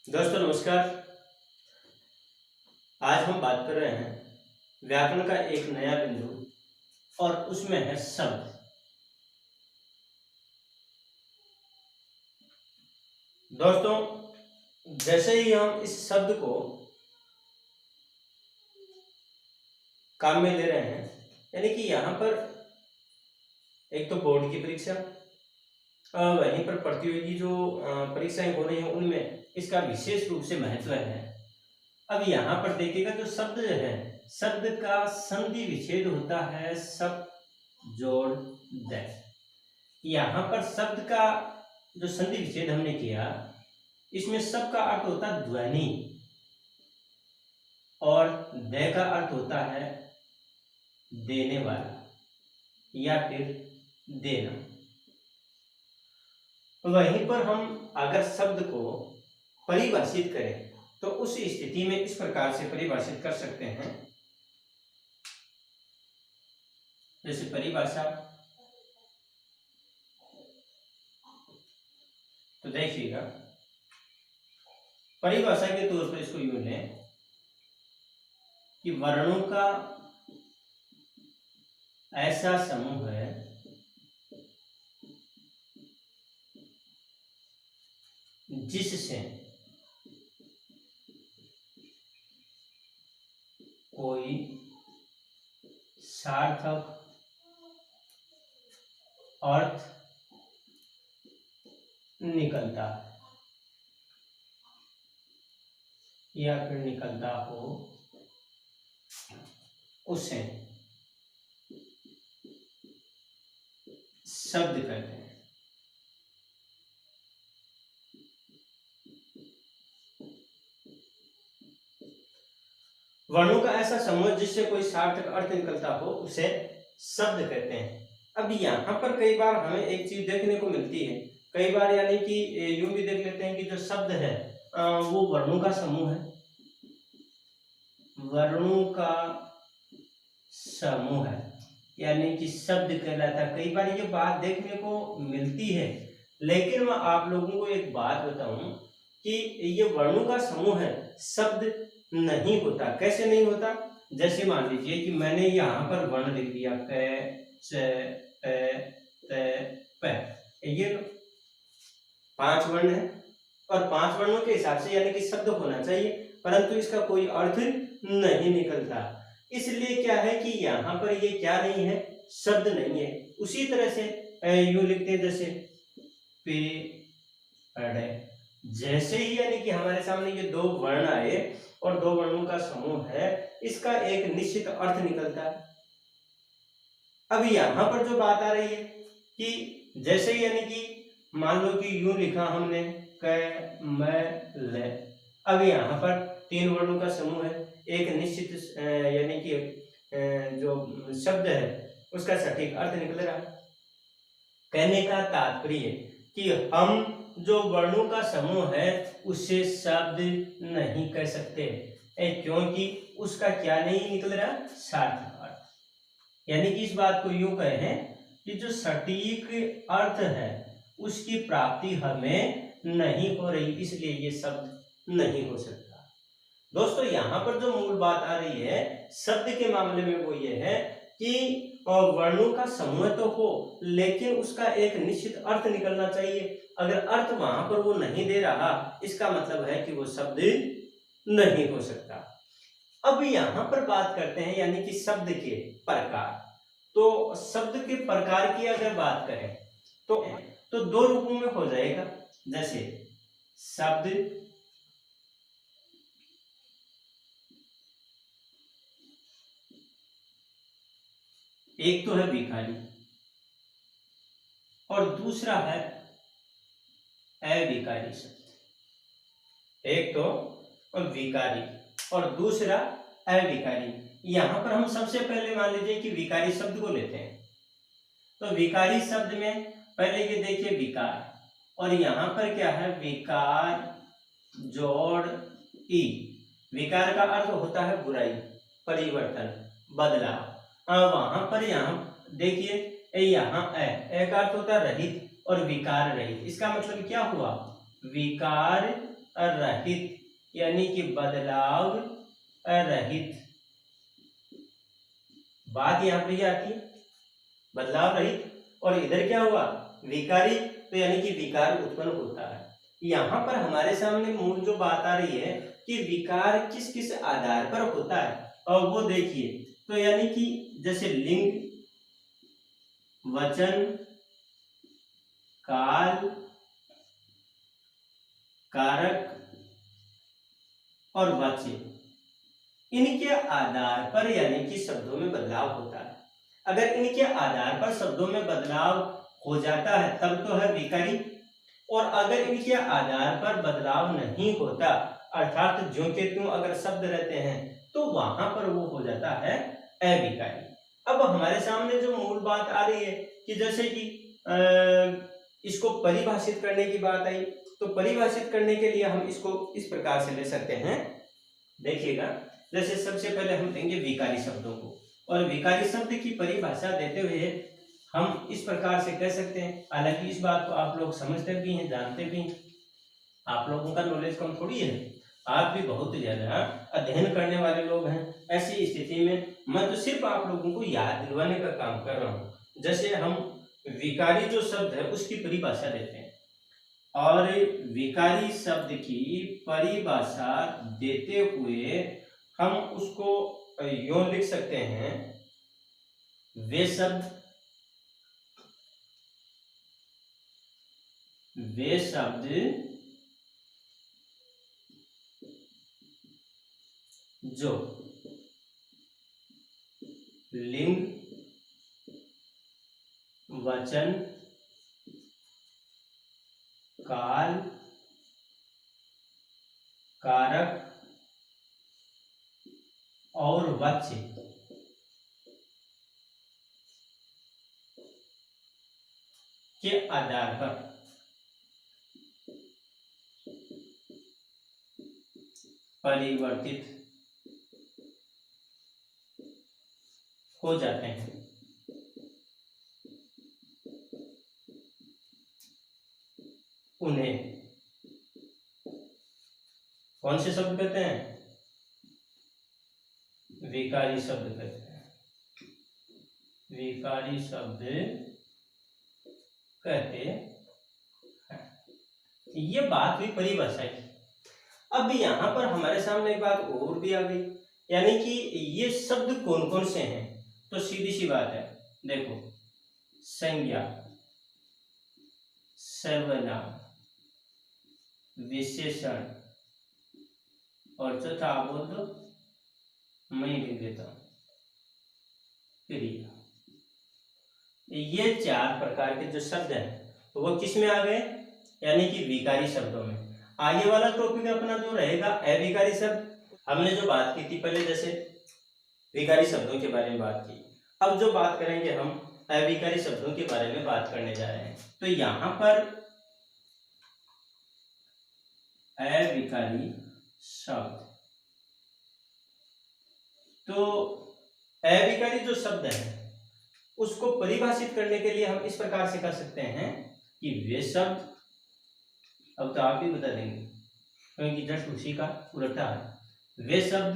दोस्तों नमस्कार। आज हम बात कर रहे हैं व्याकरण का एक नया बिंदु और उसमें है शब्द। दोस्तों जैसे ही हम इस शब्द को काम में ले रहे हैं, यानी कि यहाँ पर एक तो बोर्ड की परीक्षा, वहीं पर प्रतियोगी जो परीक्षाएं हो रही हैं उनमें इसका विशेष रूप से महत्व है। अब यहाँ पर देखिएगा जो शब्द है, शब्द का संधि विच्छेद होता है सब जोड़ दे। यहाँ पर शब्द का जो संधि विच्छेद हमने किया, इसमें सब का अर्थ होता है ध्वनि और दे का अर्थ होता है देने वाला या फिर देना। वहीं पर हम अगर शब्द को परिभाषित करें तो उस स्थिति में इस प्रकार से परिभाषित कर सकते हैं। जैसे परिभाषा, तो देखिएगा परिभाषा के तौर पर इसको यूं लें कि वर्णों का ऐसा समूह है जिससे कोई सार्थक अर्थ निकलता है या फिर निकलता हो, उसे शब्द कहते हैं। वर्णों का ऐसा समूह जिससे कोई सार्थक अर्थ निकलता हो उसे शब्द कहते हैं। अब यहाँ पर कई बार हमें एक चीज देखने को मिलती है, कई बार यानी कि यूं भी देख लेते हैं कि जो शब्द है वो वर्णों का समूह है, वर्णों का समूह है यानी कि शब्द कहलाता है। कई बार ये बात देखने को मिलती है, लेकिन मैं आप लोगों को एक बात बताऊं कि ये वर्णों का समूह है, शब्द नहीं होता। कैसे नहीं होता? जैसे मान लीजिए कि मैंने यहाँ पर वर्ण लिख दिया क च ट प, ये 5 वर्ण है और 5 वर्णों के हिसाब से यानी कि शब्द होना चाहिए, परंतु इसका कोई अर्थ नहीं निकलता। इसलिए क्या है कि यहाँ पर ये क्या नहीं है, शब्द नहीं है। उसी तरह से यूं लिखते हैं जैसे पे अड़े, जैसे ही यानी कि हमारे सामने ये 2 वर्ण आए और 2 वर्णों का समूह है, इसका एक निश्चित अर्थ निकलता है। अब यहाँ पर जो बात आ रही है कि जैसे यानी कि मान लो कि यूं लिखा हमने क म ल, अब यहाँ पर 3 वर्णों का समूह है, एक निश्चित यानी कि जो शब्द है उसका सटीक अर्थ निकल रहा है। कहने का तात्पर्य कि हम जो वर्णों का समूह है उसे शब्द नहीं कह सकते, क्योंकि उसका क्या नहीं निकल रहा, सार्थक अर्थ। यानी कि इस बात को यूं कहें कि जो सटीक अर्थ है उसकी प्राप्ति हमें नहीं हो रही, इसलिए ये शब्द नहीं हो सकता। दोस्तों यहाँ पर जो मूल बात आ रही है शब्द के मामले में वो ये है कि वर्णों का समूह तो हो, लेकिन उसका एक निश्चित अर्थ निकलना चाहिए। अगर अर्थ वहां पर वो नहीं दे रहा, इसका मतलब है कि वो शब्द नहीं हो सकता। अब यहाँ पर बात करते हैं यानी कि शब्द के प्रकार। तो शब्द के प्रकार की अगर बात करें तो 2 रूपों में हो जाएगा। जैसे शब्द एक तो है विकारी और दूसरा है अविकारी शब्द। एक तो विकारी और दूसरा अविकारी। यहाँ पर हम सबसे पहले मान लीजिए कि विकारी शब्द को लेते हैं। तो विकारी शब्द में पहले ये देखिए विकार, और यहाँ पर क्या है, विकार जोड़ ई। विकार का अर्थ होता है बुराई, परिवर्तन, बदलाव। वहां पर यहाँ देखिए यहाँ ए का अर्थ होता है रहित और विकार रहित। इसका मतलब क्या हुआ, विकार रहित, यानी कि बदलाव रहित। बात यहाँ पे आती है बदलाव रहित, और इधर क्या हुआ विकारी, तो यानी कि विकार उत्पन्न होता है। यहाँ पर हमारे सामने मूल जो बात आ रही है कि विकार किस किस आधार पर होता है, और वो देखिए, तो यानी कि जैसे लिंग, वचन, काल, कारक और वाच्य, इनके आधार पर यानी कि शब्दों में बदलाव होता है। अगर इनके आधार पर शब्दों में बदलाव हो जाता है तब तो है विकारी, और अगर इनके आधार पर बदलाव नहीं होता, अर्थात ज्यों के त्यों अगर शब्द रहते हैं, तो वहां पर वो हो जाता है अविकारी। अब हमारे सामने जो मूल बात आ रही है कि जैसे कि इसको परिभाषित करने की बात आई, तो परिभाषित करने के लिए हम इसको इस प्रकार से ले सकते हैं। देखिएगा, जैसे सबसे पहले हम देंगे विकारी शब्दों को, और विकारी शब्द की परिभाषा देते हुए हम इस प्रकार से कह सकते हैं, हालांकि इस बात को आप लोग समझते भी हैं, जानते भी हैं, आप लोगों का नॉलेज कम थोड़ी है, आप भी बहुत ज्यादा अध्ययन करने वाले लोग हैं। ऐसी स्थिति में मैं तो सिर्फ आप लोगों को याद दिलवाने का काम कर रहा हूँ। जैसे हम विकारी जो शब्द है उसकी परिभाषा देते हैं, और विकारी शब्द की परिभाषा देते हुए हम उसको यूं लिख सकते हैं, वे शब्द जो लिंग, वचन, काल, कारक और वाच्य के आधार पर परिवर्तित हो जाते हैं। उन्हें कौन से शब्द कहते हैं? विकारी शब्द कहते हैं। विकारी शब्द कहते हैं। ये बात हुई परिभाषा की। अब यहाँ पर हमारे सामने एक बात और भी आ गई, यानी कि ये शब्द कौन कौन से हैं? तो सीधी सी बात है, देखो, संज्ञा, सर्वनाम, विशेषण, और चौथा आप बोल दो, मैं लिख देता हूं, क्रिया। ये चार प्रकार के जो शब्द हैं तो वो किस में आ गए? यानी कि विकारी शब्दों में। आगे वाला टॉपिक अपना जो रहेगा अविकारी शब्द। हमने जो बात की थी पहले, जैसे विकारी शब्दों के बारे में बात की, अब जो बात करेंगे हम अविकारी शब्दों के बारे में बात करने जा रहे हैं। तो यहां पर अविकारी शब्द, तो अविकारी जो शब्द है उसको परिभाषित करने के लिए हम इस प्रकार से कर सकते हैं कि वे शब्द, अब तो आप भी बता देंगे क्योंकि जस्ट उसी का उल्टा है, वे शब्द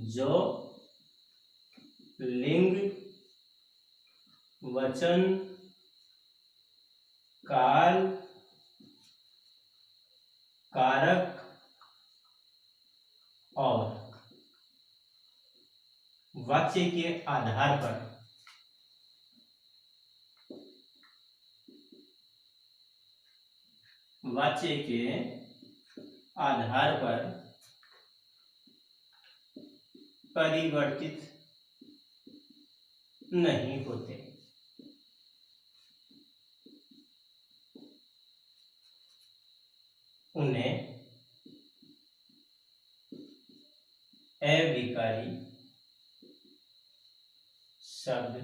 जो लिंग, वचन, काल, कारक और वाच्य के आधार पर परिवर्तित नहीं होते। उन्हें अविकारी शब्द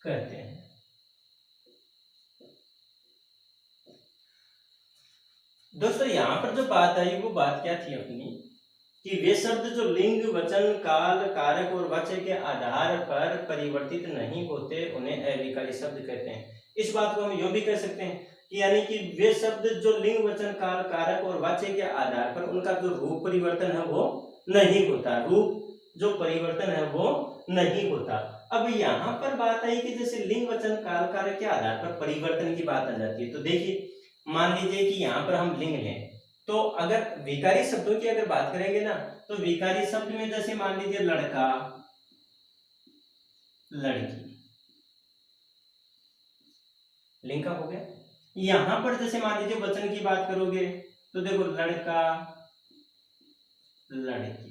कहते हैं। दोस्तों, यहां पर जो बात आई वो बात क्या थी अपनी, कि वे शब्द जो लिंग, वचन, काल, कारक और वाच्य के आधार पर परिवर्तित नहीं होते उन्हें अविकारी शब्द कहते हैं। इस बात को हम यूं भी कह सकते हैं कि यानी कि वे शब्द जो लिंग वचन काल कारक और वाच्य के आधार पर उनका जो रूप परिवर्तन है वो नहीं होता, रूप जो परिवर्तन है वो नहीं होता। अब यहाँ पर बात आई कि जैसे लिंग वचन काल कारक के आधार पर परिवर्तन की बात आ जाती है, तो देखिए मान लीजिए कि यहाँ पर हम लिंग लें, तो अगर विकारी शब्दों की अगर बात करेंगे ना, तो विकारी शब्द में जैसे मान लीजिए लड़का, लड़की, लिंग का हो गया। यहां पर जैसे मान लीजिए वचन की बात करोगे तो देखो लड़का, लड़की।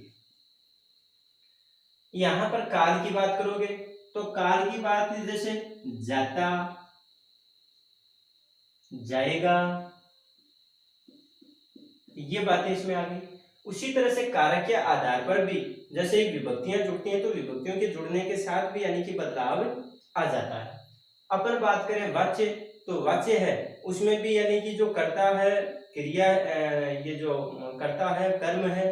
यहां पर काल की बात करोगे तो काल की बात जैसे जाता, जाएगा, ये बातें इसमें आ गई। उसी तरह से कारक के आधार पर भी जैसे विभक्तियां जुड़ती हैं तो विभक्तियों के जुड़ने के साथ भी यानी कि बदलाव आ जाता है। अपन बात करें वाच्य, तो वाच्य है उसमें भी यानी कि जो कर्ता है, क्रिया, ये जो कर्ता है, कर्म है,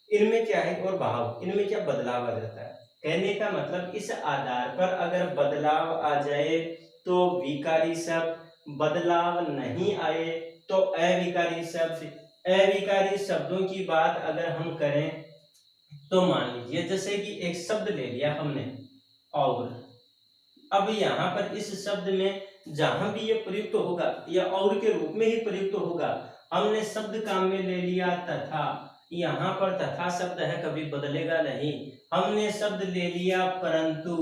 इनमें क्या है और भाव, इनमें क्या बदलाव आ जाता है। कहने का मतलब इस आधार पर अगर बदलाव आ जाए तो विकारी शब्द, बदलाव नहीं आए तो अविकारी शब्द। अविकारी शब्दों की बात अगर हम करें तो मान लीजिए जैसे कि एक शब्द ले लिया हमने और, अब यहाँ पर इस शब्द में जहां भी ये प्रयुक्त होगा या और के रूप में ही प्रयुक्त होगा, हमने शब्द काम में ले लिया तथा, यहाँ पर तथा शब्द है कभी बदलेगा नहीं। हमने शब्द ले लिया परंतु,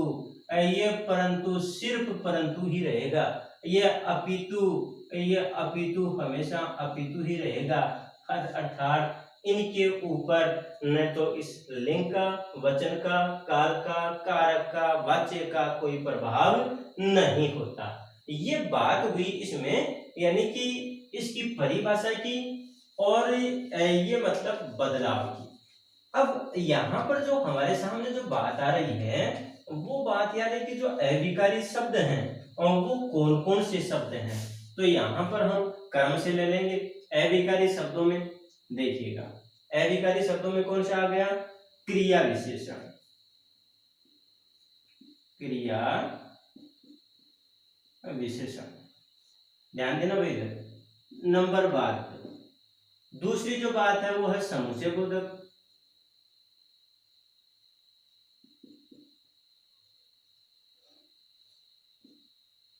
ये परंतु सिर्फ परंतु ही रहेगा, ये अपितु, ये अपितु हमेशा अपितु ही रहेगा। अर्थात इनके ऊपर न तो इस लिंग का, वचन का, काल का, कारक का, वाच्य का कोई प्रभाव नहीं होता। ये बात हुई इसमें यानी कि इसकी परिभाषा की और ये मतलब बदलाव की। अब यहाँ पर जो हमारे सामने जो बात आ रही है वो बात यानी कि जो अविकारी शब्द हैं और वो कौन कौन से शब्द हैं, तो यहाँ पर हम क्रम से ले लेंगे। अविकारी शब्दों में देखिएगा, अविकारी शब्दों में कौन सा आ गया, क्रिया विशेषण, क्रिया विशेषण, ध्यान देना भाई। नंबर बात, दूसरी जो बात है वो है समुच्चय बोधक,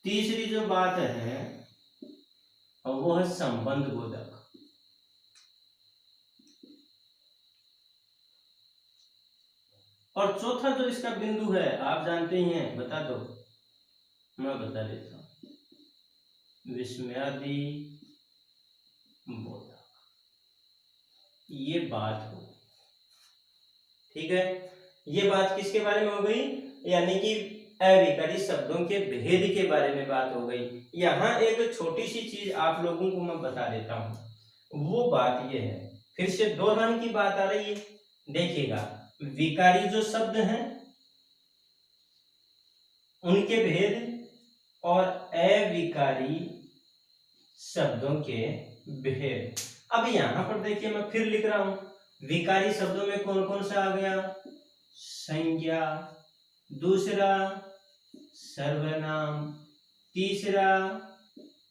तीसरी जो बात है वो है संबंध बोधक, और चौथा जो इसका बिंदु है आप जानते ही हैं, बता दो, मैं बता देता हूं, विस्मयादि बोधक। ये बात हो, ठीक है। ये बात किसके बारे में हो गई, यानी कि अविकारी शब्दों के भेद के बारे में बात हो गई। यहाँ एक छोटी सी चीज आप लोगों को मैं बता देता हूँ, वो बात ये है, फिर से दोहराने की बात आ रही है। देखिएगा, विकारी जो शब्द हैं उनके भेद और अविकारी शब्दों के भेद। अब यहां पर देखिए मैं फिर लिख रहा हूं, विकारी शब्दों में कौन कौन सा आ गया, संज्ञा, दूसरा सर्वनाम, तीसरा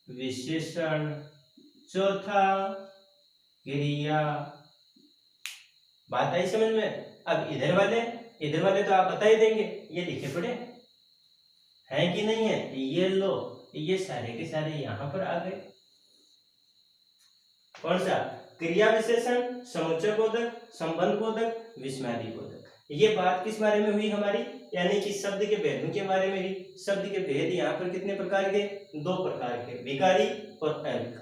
विशेषण, चौथा क्रिया। बात आई समझ में। अब इधर वाले तो आप बता ही देंगे, ये लिखे पड़े हैं कि नहीं है, ये लो, ये सारे के सारे यहां पर आ गए। कौन सा, क्रिया विशेषण, समुच्चय बोधक, संबंध बोधक, विस्मयादि बोधक। ये बात किस बारे में हुई हमारी, यानी कि शब्द के भेदों के बारे में ही। शब्द के भेद यहाँ पर कितने प्रकार के, दो प्रकार के, विकारी और अविकारी।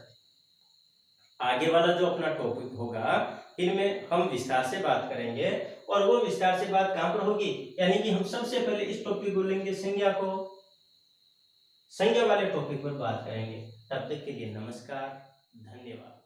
आगे वाला जो अपना टॉपिक होगा इनमें हम विस्तार से बात करेंगे, और वो विस्तार से बात कहां पर होगी, यानी कि हम सबसे पहले इस टॉपिक को लेंगे संज्ञा को, संज्ञा वाले टॉपिक पर बात करेंगे। तब तक के लिए नमस्कार, धन्यवाद।